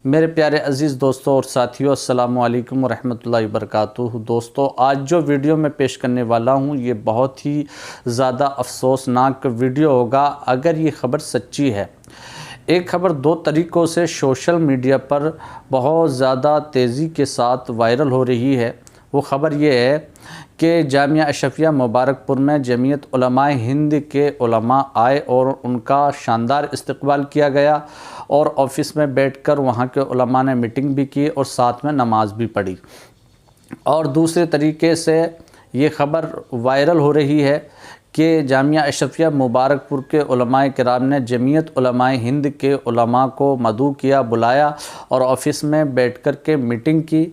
मेरे प्यारे अज़ीज़ दोस्तों और साथियों, अस्सलामु अलैकुम व रहमतुल्लाहि व बरकातुहू। दोस्तों, आज जो वीडियो मैं पेश करने वाला हूँ ये बहुत ही ज़्यादा अफसोसनाक वीडियो होगा अगर ये ख़बर सच्ची है। एक ख़बर दो तरीक़ों से सोशल मीडिया पर बहुत ज़्यादा तेज़ी के साथ वायरल हो रही है। वो ख़बर ये है कि जामिया अशरफिया मुबारकपुर में जमीयत उलमाए हिंद के उलमा आए और उनका शानदार इस्तकबाल किया गया और ऑफ़िस में बैठकर वहाँ के उलमा ने मीटिंग भी की और साथ में नमाज भी पढ़ी। और दूसरे तरीके से ये ख़बर वायरल हो रही है कि जामिया अशरफिया मुबारकपुर के उलमाए किराम ने जमीयत उलमाए हिंद के उलमा को मदऊ किया, बुलाया और ऑफ़िस में बैठ कर के मीटिंग की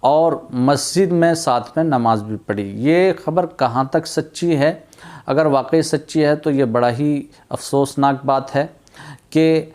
और मस्जिद में साथ में नमाज भी पढ़ी। ये ख़बर कहाँ तक सच्ची है? अगर वाकई सच्ची है तो ये बड़ा ही अफसोसनाक बात है कि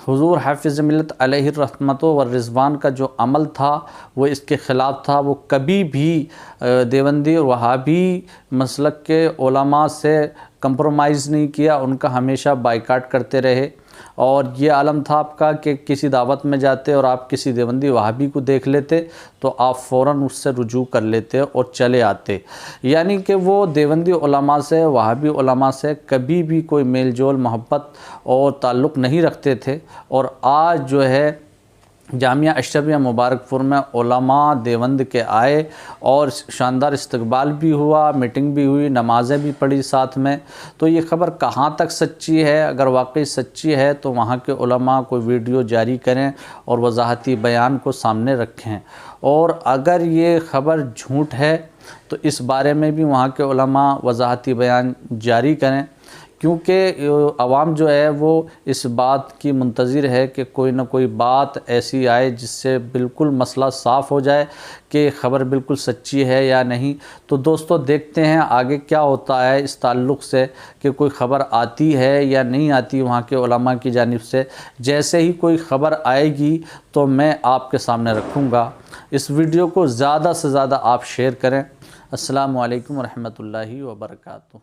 हुज़ूर हाफ़िज़ मिल्लत अलैहि रहमतो व रिज़वान का जो अमल था वो इसके ख़िलाफ़ था। वो कभी भी देवबंदी और वहाबी मसलक के उलमा से कंप्रोमाइज़ नहीं किया, उनका हमेशा बाइकाट करते रहे। और ये आलम था आपका कि किसी दावत में जाते और आप किसी देवबंदी वहाबी को देख लेते तो आप फ़ौरन उससे रुजू कर लेते और चले आते। यानी कि वो देवबंदी उलमा से, वहाबी उलमा से कभी भी कोई मेल जोल, मोहब्बत और ताल्लुक़ नहीं रखते थे। और आज जो है जामिया अशरफिया मुबारकपुर में उलमा देवबंद के आए और शानदार इस्तकबाल भी हुआ, मीटिंग भी हुई, नमाज़ें भी पढ़ी साथ में। तो ये ख़बर कहाँ तक सच्ची है? अगर वाकई सच्ची है तो वहाँ के उलमा कोई वीडियो जारी करें और वजाहती बयान को सामने रखें। और अगर ये ख़बर झूठ है तो इस बारे में भी वहाँ के उलमा वजाहती बयान जारी करें, क्योंकि आवाम जो है वो इस बात की मुंतज़िर है कि कोई ना कोई बात ऐसी आए जिससे बिल्कुल मसला साफ़ हो जाए कि ख़बर बिल्कुल सच्ची है या नहीं। तो दोस्तों, देखते हैं आगे क्या होता है इस ताल्लुक़ से कि कोई ख़बर आती है या नहीं आती वहाँ के उलमा की जानिब से। जैसे ही कोई ख़बर आएगी तो मैं आपके सामने रखूँगा। इस वीडियो को ज़्यादा से ज़्यादा आप शेयर करें। अस्सलामु अलैकुम व रहमतुल्लाहि व बरकातुहू।